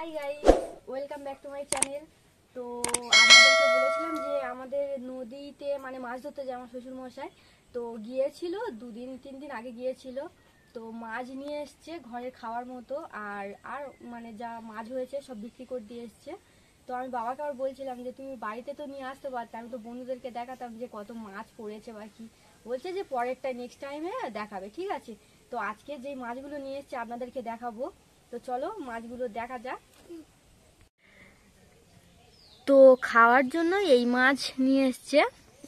Hi guys, welcome back to my channel. তো আপনাদেরকে বলেছিলাম যে আমাদের নদীতে মানে মাছ ধরতে যায় আমার শ্বশুর মশাই। তো গিয়েছিল 2-3 দিন আগে গিয়েছিল। তো মাছ নিয়ে এসছে ঘরে খাওয়ার মতো, আর আর মানে যা মাছ হয়েছে সব বিক্রি করে দিয়ে এসছে। তো আমি বাবাকে আবার বলছিলাম যে তুমি বাড়িতে তো নিয়ে আসতে পারতে, আমি তো বন্ধুদেরকে দেখাতাম যে কত মাছ পড়েছে বা কি। বলছে যে পরেরটা নেক্সট টাইমে দেখাবে, ঠিক আছে। তো আজকে যে মাছগুলো নিয়ে এসছে আপনাদেরকে দেখাবো। তো চলো মাছগুলো দেখা যাক। তো খাওয়ার জন্য এই মাছ নিয়ে এসছে।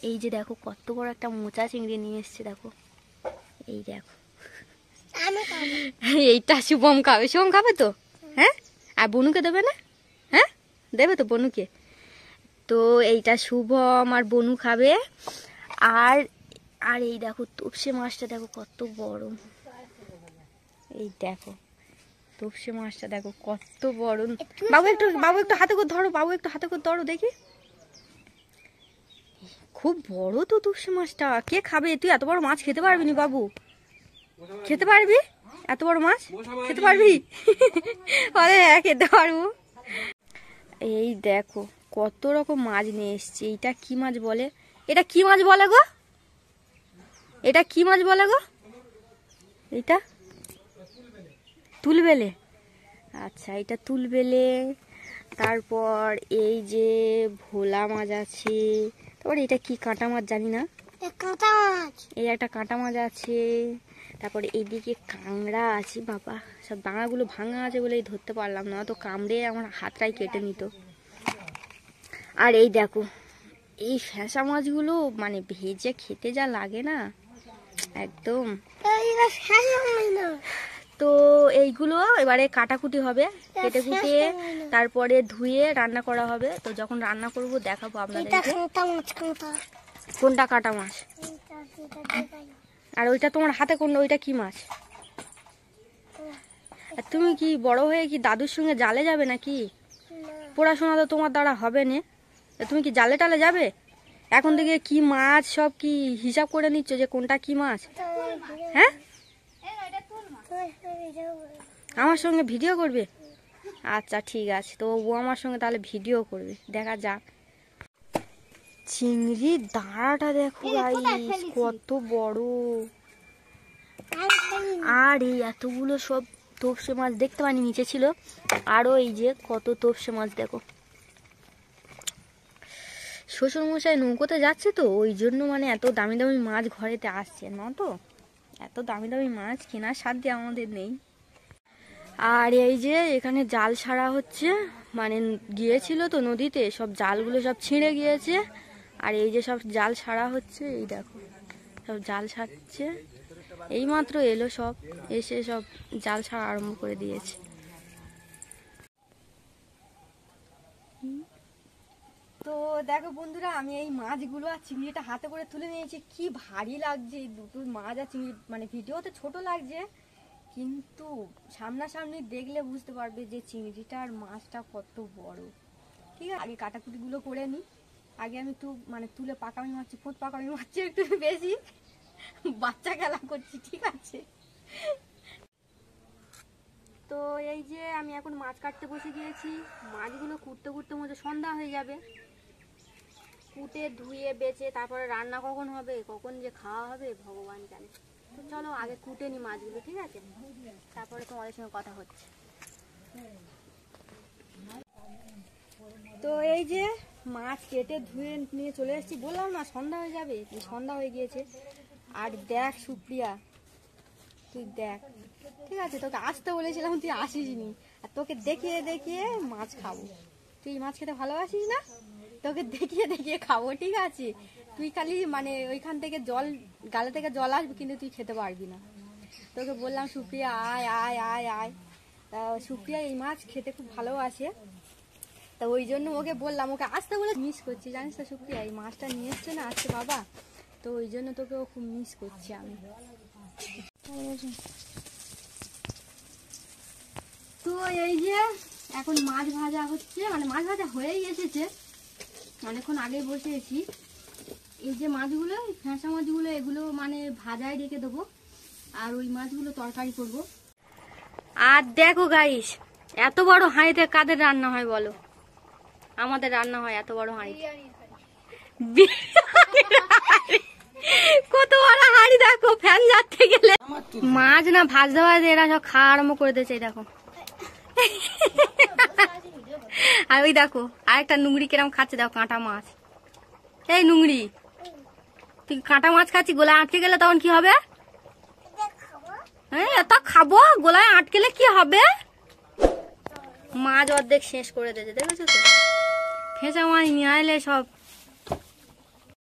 এই যে দেখো কত বড় একটা মোচা চিংড়ি নিয়ে এসছে, দেখো এই দেখো। এইটা শুভম খাবে, শুভম খাবে তো? হ্যাঁ, আর বনুকে দেবে না? হ্যাঁ দেবে তো বনুকে। তো এইটা শুভম আর বনু খাবে। আর আর এই দেখো তোপসে মাছটা দেখো কত বড়। এই দেখো তোপসে মাছটা দেখো কত বড়। বাবু একটু হাতে করে ধরো, বাবু একটু হাতে করে ধরো দেখি। খুব বড় তো তোপসে মাছটা। কে খাবে? তুই এত বড় মাছ খেতে পারবি না বাবু? খেতে পারবি এত বড় মাছ? খেতে পারবি? আরে হ্যাঁ খেতে পারবো। এই দেখো কত রকম মাছ নিয়ে এসছি। এইটা কি মাছ বলে? এটা কি মাছ বলে গো? এটা কি মাছ বলে গো? এইটা তুলবেলে। আচ্ছা এটা তুলবেলে। তারপর এই যে ভোলা মাছ আছে। তারপর এটা কি কাঁটা মাছ জানি না, এই একটা কাঁটা মাছ আছে। তারপরে এইদিকে কাঁংড়া আছে। বাবা সব ডাঙাগুলো ভাঙা আছে বলেই ধরতে পারলাম না, তো কামড়ে আমার হাতটাই কেটে নিত। আর এই দেখো এই ফ্যাসা মাছগুলো মানে ভেজে খেতে যা লাগে না একদম। তো এইগুলো এবারে কাটাকুটি হবে, কেটে কুটিয়ে তারপরে ধুয়ে রান্না করা হবে। তো যখন রান্না করব দেখাবো আপনাদেরকে। কোনটা কাটা মাছ? আর ওইটা তোমার হাতে কোনটা? ওইটা কি মাছ? আর তুমি কি বড় হয়ে কি দাদুর সঙ্গে জালে যাবে নাকি? পড়াশোনা তো তোমার দ্বারা হবে না, তুমি কি জালে টালে যাবে? এখন থেকে কি মাছ সব কি হিসাব করে নিচ্ছ যে কোনটা কি মাছ? হ্যাঁ আমার সঙ্গে ভিডিও করবে? আচ্ছা ঠিক আছে, তো ও আমার সঙ্গে তাহলে ভিডিও করবে, দেখা যাক। চিংড়ির দাঁড়াটা দেখো গাইস কত বড়। আর এই এতগুলো সব তোপসে মাছ দেখতে পানি নিচে ছিল। আরো এই যে কত তোপসে মাছ দেখো। শ্বশুর মশাই নৌকোতে যাচ্ছে তো ওই জন্য মানে এত দামি দামি মাছ ঘরেতে আসছে না, তো এত দামি দামি মাছ কেনার সাধ্য আমাদের নেই। আর এই যে এখানে জাল ছাড়া হচ্ছে, মানে গিয়েছিল তো নদীতে, সব জালগুলো সব ছিঁড়ে গিয়েছে। আর এই যে সব জাল ছাড়া হচ্ছে, এই দেখো সব জাল ছাড়ছে। এইমাত্র এলো সব, এসে সব জাল ছাড়া আরম্ভ করে দিয়েছে। তো দেখো বন্ধুরা, আমি এই মাছগুলো আর চিংড়িটা হাতে করে তুলে নিয়েছি। কি ভারী লাগছে এই দুটো মাছ আর চিংড়ি, মানে ভিডিওতে ছোট লাগছে কিন্তু সামনাসামনি দেখলে বুঝতে পারবে যে চিংড়িটা আর মাছটা কত বড়। ঠিক আছে, আগে কাটাকুটিগুলো করে নিই। আগে আমি মানে তুলে পাকামি মারছি, ফোঁট পাকামি মারছি একটু বেশি, বাচ্চা খেলা করছি, ঠিক আছে। তো এই যে আমি এখন মাছ কাটতে বসে গিয়েছি। মাছগুলো কুটতে কুটতে মধ্যে সন্ধ্যা হয়ে যাবে। কুটে ধুয়ে বেচে তারপরে রান্না কখন হবে, কখন যে খাওয়া হবে ভগবান জানে। তো চলো আগে কুটে নি মাছগুলো, ঠিক আছে, তারপরে তোমাদের সঙ্গে কথা হচ্ছে। তো এই যে মাছ কেটে ধুয়ে নিয়ে চলে এসেছি, বললাম না সন্ধ্যা হয়ে যাবে, সন্ধ্যা হয়ে গিয়েছে। আর দেখ সুপ্রিয়া, তুই দেখ, ঠিক আছে, তোকে আসতে বলেছিলাম তুই আসিসনি, আর তোকে দেখিয়ে দেখিয়ে মাছ খাবো। তুই মাছ খেতে ভালোবাসিস না? তোকে দেখিয়ে দেখিয়ে খাবো, ঠিক আছে। তুই খালি মানে ওইখান থেকে জল, গালে থেকে জল আসবে কিন্তু তুই খেতে পারবি না। তোকে বললাম সুপ্রিয়া আয় আয় আয় আয়। তা সুপ্রিয়া এই মাছ খেতে খুব ভালোবাসে, তা ওই জন্য ওকে বললাম, ওকে আসতে বলে মিস করছি জানিস তো সুপ্রিয়া, এই মাছটা নিয়ে এসছে না আজকে বাবা, তো ওই জন্য তোকে ও খুব মিস করছি আমি। তো এই যে এখন মাছ ভাজা হচ্ছে, মানে মাছ ভাজা হয়েই এসেছে, অনেকক্ষণ আগে বসেছি। এই যে মাছগুলো, ফ্যাঁসা মাছগুলো, এগুলো মানে ভাজায় রেখে দেবো, আর ওই মাছগুলো তরকারি করব। আর দেখো গাইস এত বড় হাঁড়িতে কাদের রান্না হয় বলো? আমাদের রান্না হয় এত বড় হাঁড়ি। কত বড় হাঁড়ি দেখো, ফ্যান যাচ্ছে গেলে। মাছ না ভাজতে ভাজতে এরা সব খাওয়া আরম্ভ করে দিয়েছে, দেখো। আর ওই দেখো আরেকটা নুংড়ি কিরম খাচ্ছে, দেখো কাঁটা মাছ। এই নুংড়ি, তুই কাঁটা মাছ খাচ্ছি, গোলায় আটকে গেলে তখন কি হবে? হ্যাঁ এত খাবো, গোলায় আটকেলে কি হবে? মাছ অর্ধেক শেষ করে দিয়েছে, দেখেছো তো? ফেঁসা মাছ নিয়ে আইলে সব